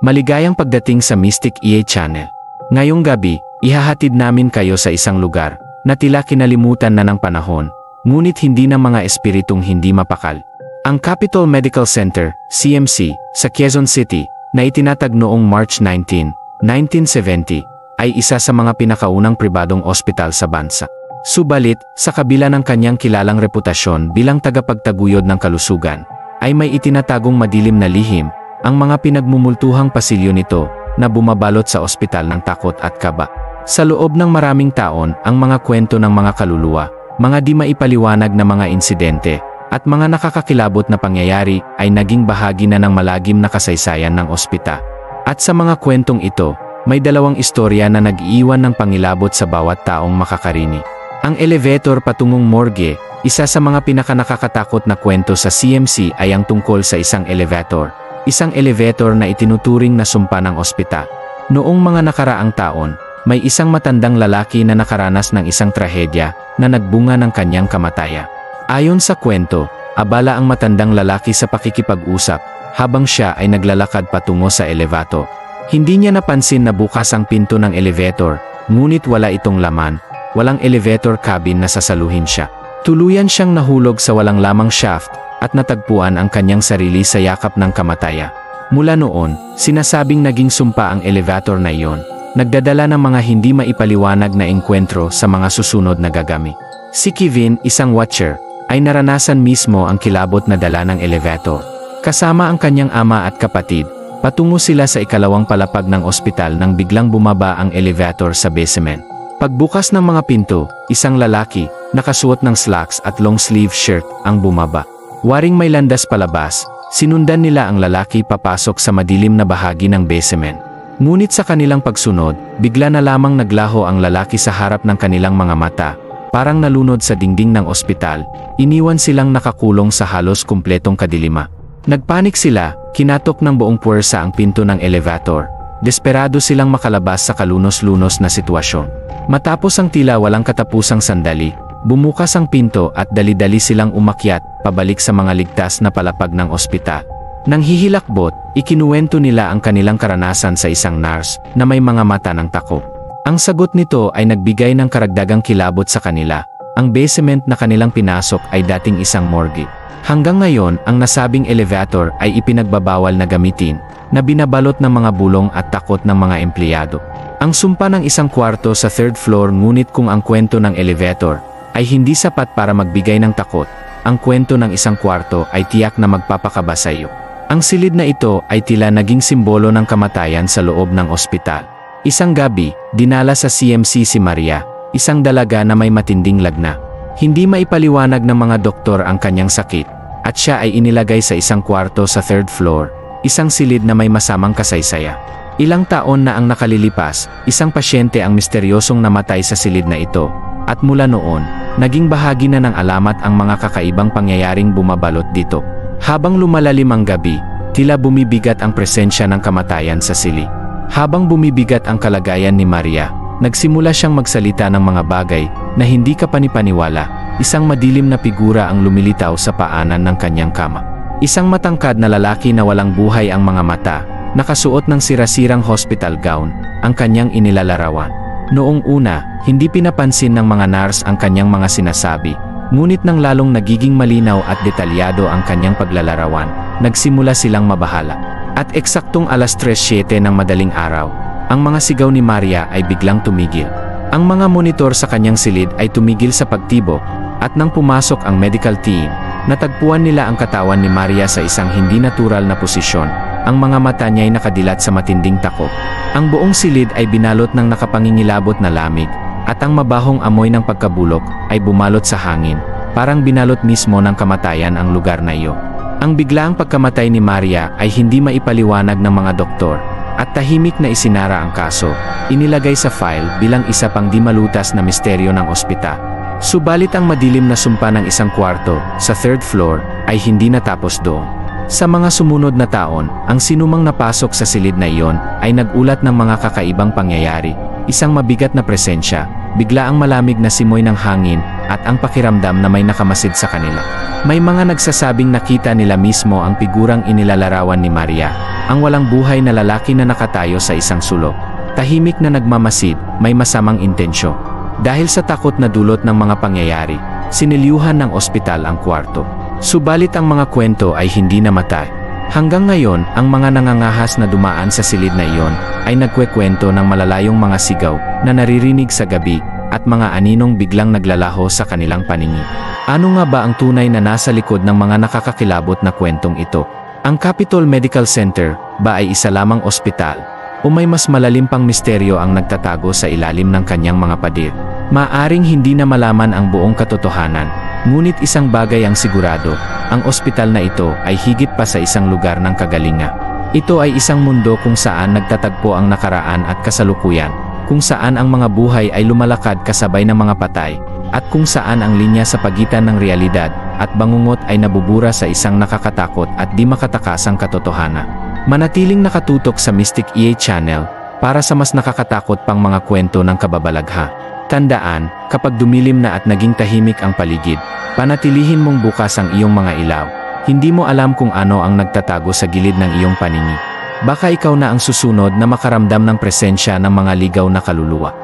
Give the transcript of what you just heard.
Maligayang pagdating sa Mystic EA Channel. Ngayong gabi, ihahatid namin kayo sa isang lugar na tila kinalimutan na ng panahon, ngunit hindi ng mga espiritong hindi mapakal. Ang Capitol Medical Center, CMC, sa Quezon City, na itinatag noong March 19, 1970, ay isa sa mga pinakaunang pribadong ospital sa bansa. Subalit, sa kabila ng kanyang kilalang reputasyon bilang tagapagtaguyod ng kalusugan, ay may itinatagong madilim na lihim, ang mga pinagmumultuhang pasilyo nito na bumabalot sa ospital ng takot at kaba. Sa loob ng maraming taon, ang mga kwento ng mga kaluluwa, mga di maipaliwanag na mga insidente, at mga nakakakilabot na pangyayari ay naging bahagi na ng malagim na kasaysayan ng ospital. At sa mga kwentong ito, may dalawang istorya na nag-iiwan ng pangilabot sa bawat taong makakarinig. Ang elevator patungong morgue, isa sa mga pinakanakakatakot na kwento sa CMC ay ang tungkol sa isang elevator. Isang elevator na itinuturing na sumpa ng ospital. Noong mga nakaraang taon, may isang matandang lalaki na nakaranas ng isang trahedya na nagbunga ng kanyang kamatayan. Ayon sa kwento, abala ang matandang lalaki sa pakikipag-usap habang siya ay naglalakad patungo sa elevator. Hindi niya napansin na bukas ang pinto ng elevator, ngunit wala itong laman. Walang elevator cabin na sasaluhin siya. Tuluyan siyang nahulog sa walang lamang shaft at natagpuan ang kanyang sarili sa yakap ng kamatayan. Mula noon, sinasabing naging sumpa ang elevator na iyon, nagdadala ng mga hindi maipaliwanag na engkwentro sa mga susunod na gagami. Si Kevin, isang watcher, ay naranasan mismo ang kilabot na dala ng elevator. Kasama ang kanyang ama at kapatid, patungo sila sa ikalawang palapag ng ospital nang biglang bumaba ang elevator sa basement. Pagbukas ng mga pinto, isang lalaki, nakasuot ng slacks at long-sleeve shirt, ang bumaba. Waring may landas palabas, sinundan nila ang lalaki papasok sa madilim na bahagi ng basement. Ngunit sa kanilang pagsunod, bigla na lamang naglaho ang lalaki sa harap ng kanilang mga mata, parang nalunod sa dingding ng ospital, iniwan silang nakakulong sa halos kumpletong kadilima. Nagpanik sila, kinatok ng buong puwersa ang pinto ng elevator. Desperado silang makalabas sa kalunos-lunos na sitwasyon. Matapos ang tila walang katapusang sandali, bumukas ang pinto at dali-dali silang umakyat, pabalik sa mga ligtas na palapag ng ospital. Nang hihilakbot, ikinuwento nila ang kanilang karanasan sa isang nurse na may mga mata ng takot. Ang sagot nito ay nagbigay ng karagdagang kilabot sa kanila. Ang basement na kanilang pinasok ay dating isang morgue. Hanggang ngayon, ang nasabing elevator ay ipinagbabawal na gamitin, na binabalot ng mga bulong at takot ng mga empleyado. Ang sumpa ng isang kwarto sa third floor, ngunit kung ang kwento ng elevator ay hindi sapat para magbigay ng takot, ang kwento ng isang kwarto ay tiyak na magpapakaba sa iyo. Ang silid na ito ay tila naging simbolo ng kamatayan sa loob ng ospital. Isang gabi, dinala sa CMC si Maria, isang dalaga na may matinding lagna. Hindi maipaliwanag ng mga doktor ang kanyang sakit, at siya ay inilagay sa isang kwarto sa third floor, isang silid na may masamang kasaysaya. Ilang taon na ang nakalilipas, isang pasyente ang misteryosong namatay sa silid na ito, at mula noon, naging bahagi na ng alamat ang mga kakaibang pangyayaring bumabalot dito. Habang lumalalim ang gabi, tila bumibigat ang presensya ng kamatayan sa silid. Habang bumibigat ang kalagayan ni Maria, nagsimula siyang magsalita ng mga bagay na hindi kapanipaniwala. Isang madilim na figura ang lumilitaw sa paanan ng kanyang kama. Isang matangkad na lalaki na walang buhay ang mga mata, nakasuot ng sirasirang hospital gown, ang kanyang inilalarawan. Noong una, hindi pinapansin ng mga nurse ang kanyang mga sinasabi, ngunit nang lalong nagiging malinaw at detalyado ang kanyang paglalarawan, nagsimula silang mabahala. At eksaktong alas 3:07 ng madaling araw, ang mga sigaw ni Maria ay biglang tumigil. Ang mga monitor sa kanyang silid ay tumigil sa pagtibok, at nang pumasok ang medical team, natagpuan nila ang katawan ni Maria sa isang hindi natural na posisyon. Ang mga mata niya ay nakadilat sa matinding takot. Ang buong silid ay binalot ng nakapangingilabot na lamig, at ang mabahong amoy ng pagkabulok ay bumalot sa hangin, parang binalot mismo ng kamatayan ang lugar na iyon. Ang biglaang pagkamatay ni Maria ay hindi maipaliwanag ng mga doktor, at tahimik na isinara ang kaso, inilagay sa file bilang isa pang di malutas na misteryo ng ospital. Subalit ang madilim na sumpa ng isang kwarto sa third floor ay hindi natapos doon. Sa mga sumunod na taon, ang sinumang napasok sa silid na iyon ay nagulat ng mga kakaibang pangyayari. Isang mabigat na presensya, bigla ang malamig na simoy ng hangin, at ang pakiramdam na may nakamasid sa kanila. May mga nagsasabing nakita nila mismo ang figurang inilalarawan ni Maria, ang walang buhay na lalaki na nakatayo sa isang sulok. Tahimik na nagmamasid, may masamang intensyon. Dahil sa takot na dulot ng mga pangyayari, sinilyuhan ng ospital ang kwarto. Subalit ang mga kwento ay hindi namatay. Hanggang ngayon, ang mga nangangahas na dumaan sa silid na iyon ay nagkwekwento ng malalayong mga sigaw na naririnig sa gabi at mga aninong biglang naglalaho sa kanilang paningin. Ano nga ba ang tunay na nasa likod ng mga nakakakilabot na kwentong ito? Ang Capitol Medical Center ba ay isa lamang ospital? O may mas malalim pang misteryo ang nagtatago sa ilalim ng kanyang mga pader? Maaring hindi na malaman ang buong katotohanan, ngunit isang bagay ang sigurado, ang ospital na ito ay higit pa sa isang lugar ng kagalingan. Ito ay isang mundo kung saan nagtatagpo ang nakaraan at kasalukuyan, kung saan ang mga buhay ay lumalakad kasabay ng mga patay, at kung saan ang linya sa pagitan ng realidad at bangungot ay nabubura sa isang nakakatakot at di makatakasang katotohanan. Manatiling nakatutok sa Mystic EA Channel para sa mas nakakatakot pang mga kwento ng kababalagha. Tandaan, kapag dumilim na at naging tahimik ang paligid, panatilihin mong bukas ang iyong mga ilaw. Hindi mo alam kung ano ang nagtatago sa gilid ng iyong paningin. Baka ikaw na ang susunod na makaramdam ng presensya ng mga ligaw na kaluluwa.